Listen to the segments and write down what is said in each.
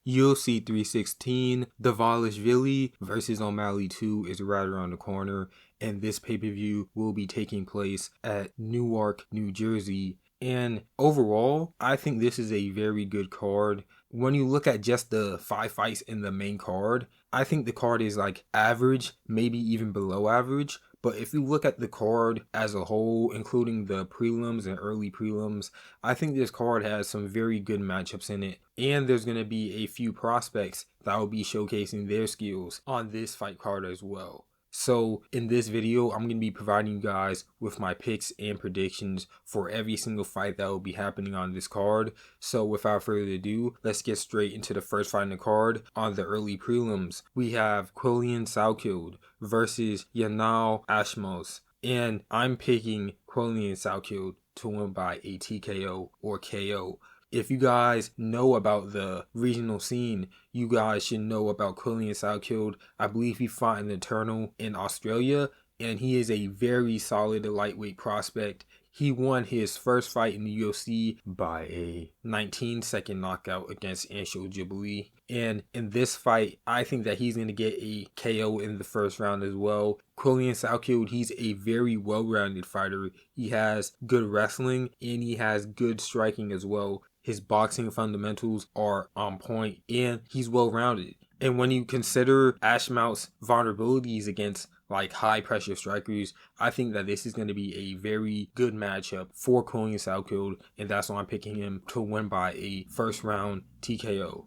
UFC 316, Dvalishvili versus O'Malley 2 is right around the corner, and this pay-per-view will be taking place at Newark, New Jersey. And overall, I think this is a very good card. When you look at just the 5 fights in the main card, I think the card is like average, maybe even below average. But if you look at the card as a whole, including the prelims and early prelims, I think this card has some very good matchups in it. And there's going to be a few prospects that will be showcasing their skills on this fight card as well. So in this video, I'm going to be providing you guys with my picks and predictions for every single fight that will be happening on this card. So without further ado, let's get straight into the first fight in the card. On the early prelims, we have Quillian Sakild versus Yanal Ashmus. And I'm picking Quillian Sakild to win by a TKO or KO. If you guys know about the regional scene, you guys should know about Quillian Sakild. I believe he fought in the Eternal in Australia, and he is a very solid lightweight prospect. He won his first fight in the UFC by a 19-second knockout against Ansho Ghibli. And in this fight, I think that he's going to get a KO in the first round as well. Quillian Sakild, he's a very well-rounded fighter. He has good wrestling, and he has good striking as well. His boxing fundamentals are on point, and he's well-rounded. And when you consider Ashmouth's vulnerabilities against like high pressure strikers, I think that this is going to be a very good matchup for Quillian Sakild, and that's why I'm picking him to win by a first round TKO.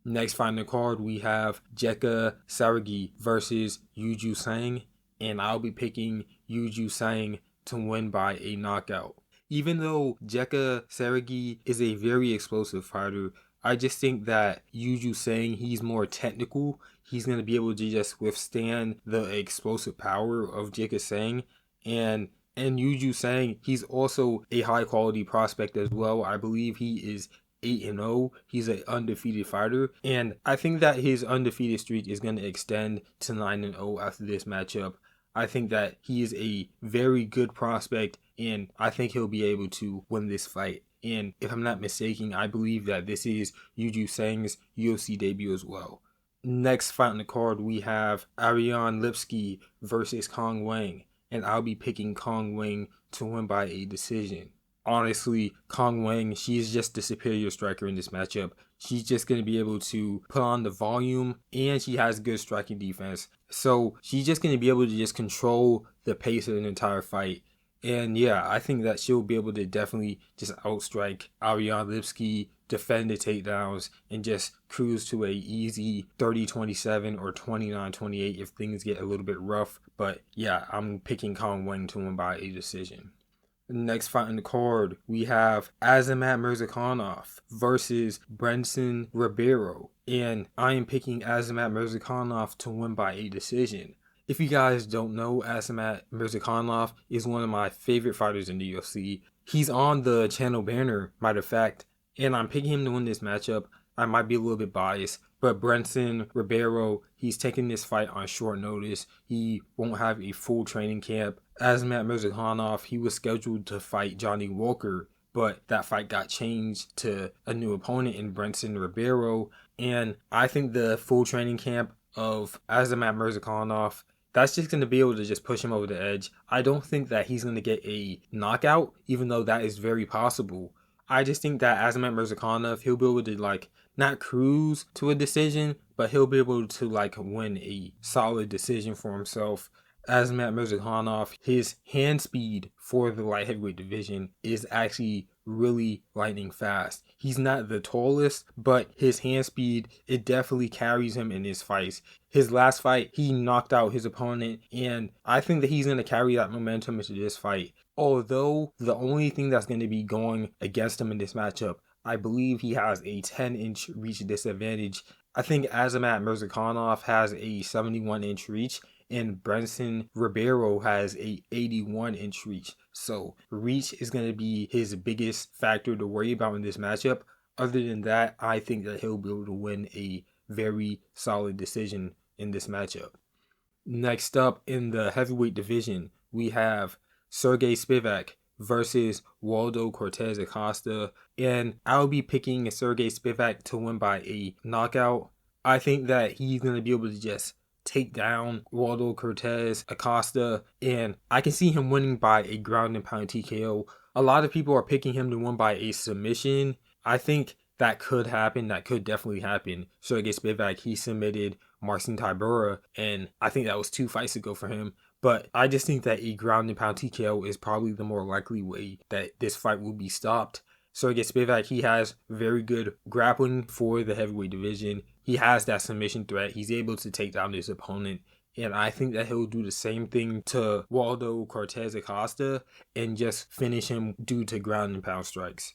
Next fight in the card, we have Jeka Sergey versus Yuju Sang, and I'll be picking Yuju Sang to win by a knockout. Even though Jeka Sergey is a very explosive fighter, I just think that Yuju Sang, he's more technical. He's going to be able to just withstand the explosive power of Jeka Sang. And Yuju Sang, he's also a high quality prospect as well. I believe he is 8-0. He's an undefeated fighter. And I think that his undefeated streak is going to extend to 9-0 after this matchup. I think that he is a very good prospect, and I think he'll be able to win this fight. And if I'm not mistaken, I believe that this is Yuju Sang's UFC debut as well. Next fight on the card, we have Ariandel Lipsky versus Kong Wang, and I'll be picking Kong Wang to win by a decision. Honestly, Kong Wang, she's just the superior striker in this matchup. She's just going to be able to put on the volume, and she has good striking defense. So she's just going to be able to just control the pace of an entire fight. And yeah, I think that she'll be able to definitely just outstrike Ariandel Lipsky, defend the takedowns, and just cruise to a easy 30-27 or 29-28 if things get a little bit rough. But yeah, I'm picking Kong Wang to win by a decision. Next fight in the card, we have Azamat Mzakonov versus Brenson Rivero, and I am picking Azamat Mzakonov to win by a decision. If you guys don't know, Azamat Mzakonov is one of my favorite fighters in the UFC. He's on the channel banner, matter of fact, and I'm picking him to win this matchup. I might be a little bit biased, but Brenson Rivero, he's taking this fight on short notice. He won't have a full training camp. Azamat Mzakonov, he was scheduled to fight Johnny Walker, but that fight got changed to a new opponent in Brenson Rivero. And I think the full training camp of Azamat Mzakonov, that's just going to be able to just push him over the edge. I don't think that he's going to get a knockout, even though that is very possible. I just think that Azamat Mzakonov, he'll be able to like not cruise to a decision, but he'll be able to like win a solid decision for himself. Azamat Mzakonov, his hand speed for the light heavyweight division is actually really lightning fast. He's not the tallest, but his hand speed, it definitely carries him in his fights. His last fight, he knocked out his opponent, and I think that he's going to carry that momentum into this fight. Although the only thing that's going to be going against him in this matchup, I believe he has a 10-inch reach disadvantage. I think Azamat Mzakonov has a 71-inch reach, and Brenson Rivero has a 81-inch reach. So reach is going to be his biggest factor to worry about in this matchup. Other than that, I think that he'll be able to win a very solid decision in this matchup. Next up in the heavyweight division, we have Sergey Spivac versus Waldo, Cortez, Aosta. And I'll be picking Sergey Spivac to win by a knockout. I think that he's going to be able to just take down Waldo, Cortez, Aosta, and I can see him winning by a ground and pound TKO. A lot of people are picking him to win by a submission. I think that could happen. That could definitely happen. Sergey Spivac, he submitted Marcin Tybura, and I think that was 2 fights ago for him. But I just think that a ground and pound TKO is probably the more likely way that this fight will be stopped. Sergey Spivac, he has very good grappling for the heavyweight division. He has that submission threat. He's able to take down his opponent. And I think that he'll do the same thing to Waldo, Cortez, Aosta and just finish him due to ground and pound strikes.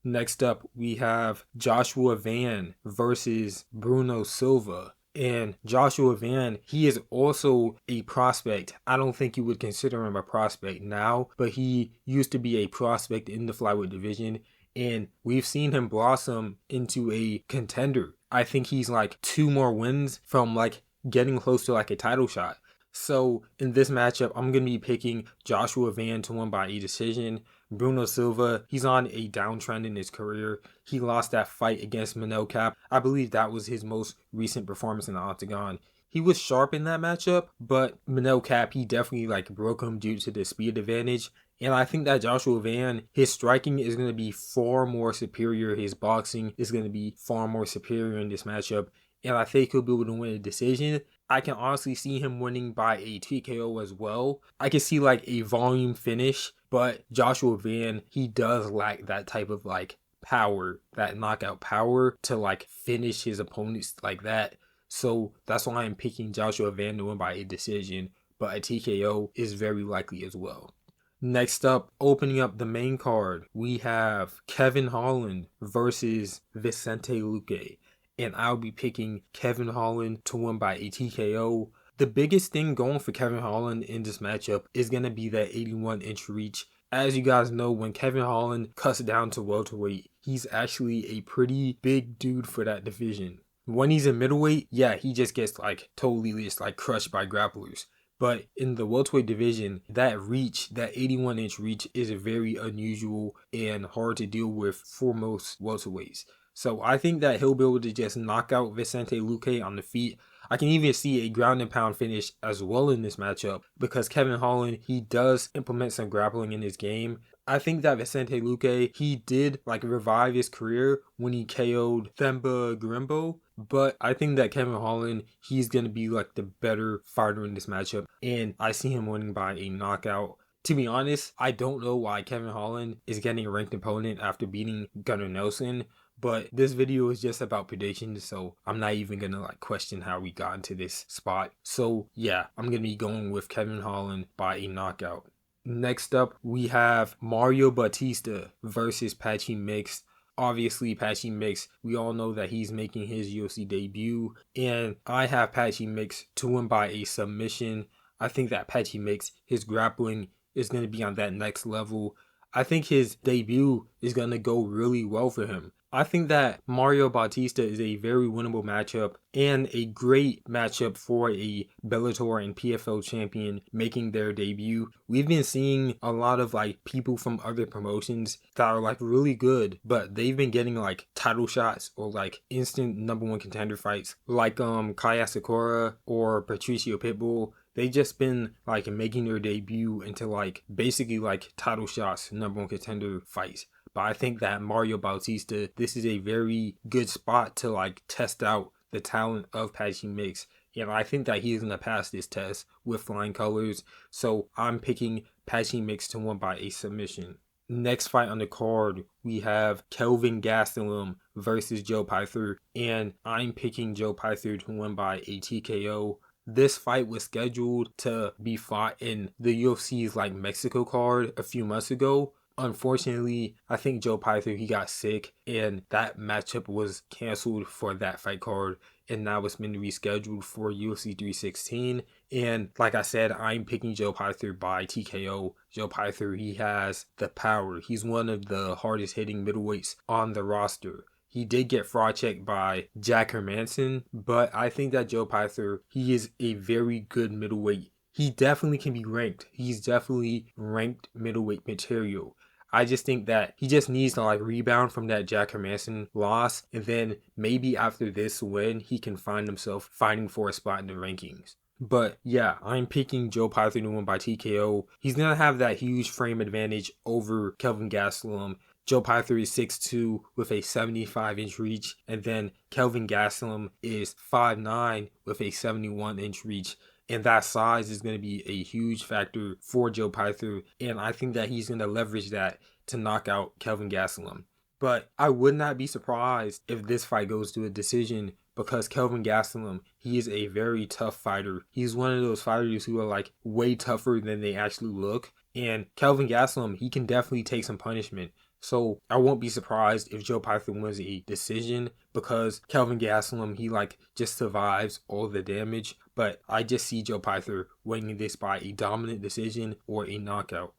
Next up, we have Joshua Van versus Bruno Silva. And Joshua Van, he is also a prospect. I don't think you would consider him a prospect now, but he used to be a prospect in the flyweight division. And we've seen him blossom into a contender. I think he's like 2 more wins from like getting close to like a title shot. So in this matchup, I'm going to be picking Joshua Van to win by a decision. Bruno Silva, he's on a downtrend in his career. He lost that fight against Manel Cap. I believe that was his most recent performance in the octagon. He was sharp in that matchup, but Manel Cap, he definitely like broke him due to the speed advantage. And I think that Joshua Van, his striking is going to be far more superior. His boxing is going to be far more superior in this matchup. And I think he'll be able to win a decision. I can honestly see him winning by a TKO as well. I can see like a volume finish, but Joshua Van, he does lack that type of like power, that knockout power to like finish his opponents like that. So that's why I'm picking Joshua Van to win by a decision, but a TKO is very likely as well. Next up, opening up the main card, we have Kevin Holland versus Vicente Luque. And I'll be picking Kevin Holland to win by a TKO. The biggest thing going for Kevin Holland in this matchup is going to be that 81-inch reach. As you guys know, when Kevin Holland cuts down to welterweight, he's actually a pretty big dude for that division. When he's in middleweight, yeah, he just gets like totally just like crushed by grapplers. But in the welterweight division, that reach, that 81-inch reach is very unusual and hard to deal with for most welterweights. So I think that he'll be able to just knock out Vicente Luque on the feet. I can even see a ground and pound finish as well in this matchup because Kevin Holland, he does implement some grappling in his game. I think that Vicente Luque, he did like revive his career when he KO'd Themba Grimbo. But I think that Kevin Holland, he's going to be like the better fighter in this matchup. And I see him winning by a knockout. To be honest, I don't know why Kevin Holland is getting a ranked opponent after beating Gunnar Nelson. But this video is just about predictions, so I'm not even gonna like question how we got into this spot. So yeah, I'm gonna be going with Kevin Holland by a knockout. Next up, we have Mario Batista versus Patchy Mix. Obviously, Patchy Mix, we all know that he's making his UFC debut, and I have Patchy Mix to win by a submission. I think that Patchy Mix, his grappling is going to be on that next level. I think his debut is going to go really well for him. I think that Mario Batista is a very winnable matchup and a great matchup for a Bellator and PFL champion making their debut. We've been seeing a lot of like people from other promotions that are like really good, but they've been getting like title shots or like instant #1 contender fights like Kaya Sakura or Patricio Pitbull. They just been like making their debut into like basically like title shots, #1 contender fights. But I think that Mario Bautista, this is a very good spot to like test out the talent of Patchy Mix. And I think that he's going to pass this test with flying colors. So I'm picking Patchy Mix to win by a submission. Next fight on the card, we have Kelvin Gastelum versus Joe Pyther. And I'm picking Joe Pyther to win by a TKO. This fight was scheduled to be fought in the UFC's like Mexico card a few months ago. Unfortunately, I think Joe Pyther, he got sick and that matchup was canceled for that fight card, and now it's been rescheduled for UFC 316. And like I said, I'm picking Joe Pyther by TKO. Joe Pyther, he has the power. He's one of the hardest hitting middleweights on the roster. He did get fraud checked by Jack Hermanson, but I think that Joe Pyther, he is a very good middleweight. he definitely can be ranked. He's definitely ranked middleweight material. I just think that he just needs to like rebound from that Jack Hermanson loss, and then maybe after this win, he can find himself fighting for a spot in the rankings. But yeah, I'm picking Joe Pyther to win by TKO. He's going to have that huge frame advantage over Kelvin Gastelum. Joe Pyther is 6'2" with a 75-inch reach, and then Kelvin Gastelum is 5'9" with a 71-inch reach. And that size is going to be a huge factor for Joe Pyther, and I think that he's going to leverage that to knock out Kelvin Gastelum. But I would not be surprised if this fight goes to a decision, because Kelvin Gastelum, he is a very tough fighter. He's one of those fighters who are like way tougher than they actually look. And Kelvin Gastelum, he can definitely take some punishment. So I won't be surprised if Joe Pyther wins a decision, because Kelvin Gastelum, he like just survives all the damage. But I just see Joe Pyther winning this by a dominant decision or a knockout.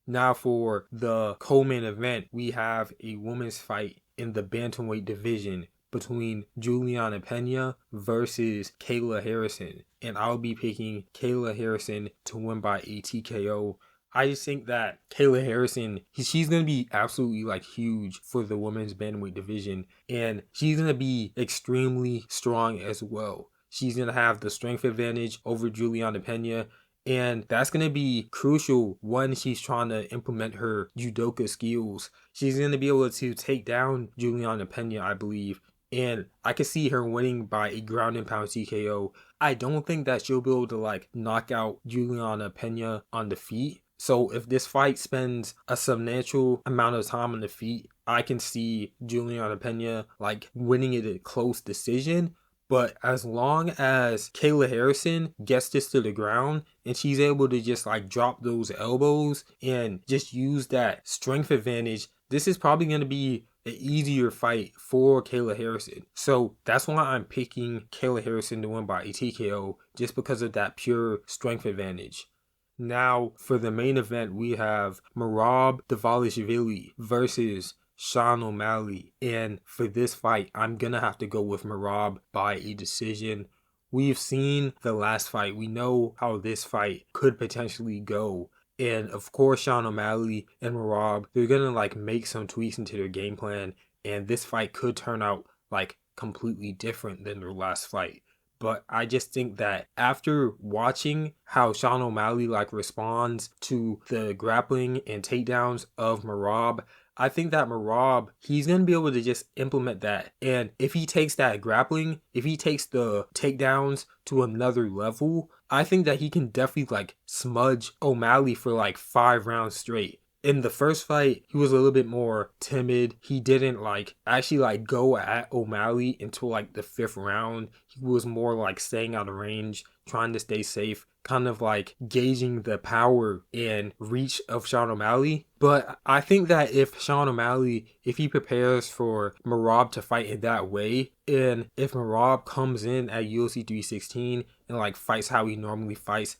Now for the co-main event, we have a women's fight in the bantamweight division between Juliana Pena versus Kayla Harrison. And I'll be picking Kayla Harrison to win by a TKO. I just think that Kayla Harrison, she's going to be absolutely like huge for the women's bantamweight division. And she's going to be extremely strong as well. She's going to have the strength advantage over Juliana Pena. And that's going to be crucial when she's trying to implement her judoka skills. She's going to be able to take down Juliana Pena, I believe. And I could see her winning by a ground and pound TKO. I don't think that she'll be able to like knock out Juliana Pena on the feet. So if this fight spends a substantial amount of time on the feet, I can see Juliana Pena like winning it a close decision. But as long as Kayla Harrison gets this to the ground and she's able to just like drop those elbows and just use that strength advantage, this is probably going to be an easier fight for Kayla Harrison. So that's why I'm picking Kayla Harrison to win by a TKO, just because of that pure strength advantage. Now for the main event, we have Merab Dvalishvili versus Sean O'Malley. And for this fight, I'm going to have to go with Merab by a decision. We've seen the last fight. We know how this fight could potentially go. And of course, Sean O'Malley and Merab, they're going to like make some tweaks into their game plan. And this fight could turn out like completely different than their last fight. But I just think that after watching how Sean O'Malley like responds to the grappling and takedowns of Merab, I think that Merab, he's going to be able to just implement that. And if he takes that grappling, if he takes the takedowns to another level, I think that he can definitely like smudge O'Malley for like 5 rounds straight. In the first fight, he was a little bit more timid. He didn't like actually like go at O'Malley until like the 5th round. He was more like staying out of range, trying to stay safe, kind of like gauging the power and reach of Sean O'Malley. But I think that if Sean O'Malley, if he prepares for Merab to fight in that way, and if Merab comes in at UFC 316 and like fights how he normally fights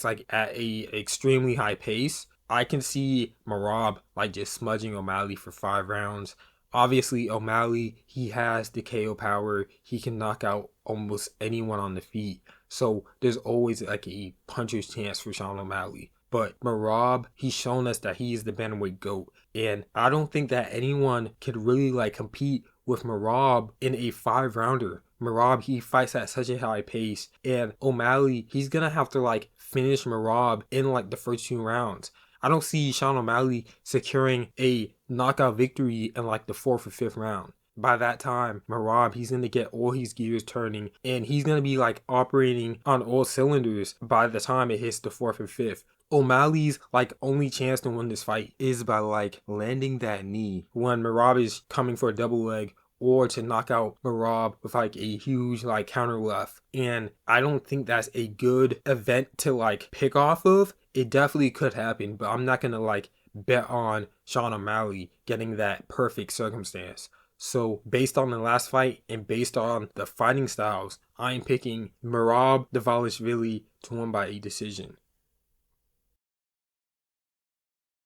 like at a extremely high pace, I can see Merab like just smudging O'Malley for 5 rounds. Obviously, O'Malley, he has the KO power. He can knock out almost anyone on the feet. So there's always like a puncher's chance for Sean O'Malley. But Merab, he's shown us that he is the bantamweight GOAT. And I don't think that anyone could really like compete with Merab in a 5-rounder. Merab, he fights at such a high pace. And O'Malley, he's going to have to like finish Merab in like the first 2 rounds. I don't see Sean O'Malley securing a knockout victory in like the 4th or 5th round. By that time, Merab, he's going to get all his gears turning, and he's going to be like operating on all cylinders by the time it hits the 4th or 5th. O'Malley's like only chance to win this fight is by like landing that knee when Merab is coming for a double leg, or to knock out Merab with like a huge like counter left. And I don't think that's a good event to like pick off of. It definitely could happen, but I'm not going to like bet on Sean O'Malley getting that perfect circumstance. So based on the last fight and based on the fighting styles, I'm picking Merab Dvalishvili to win by a decision.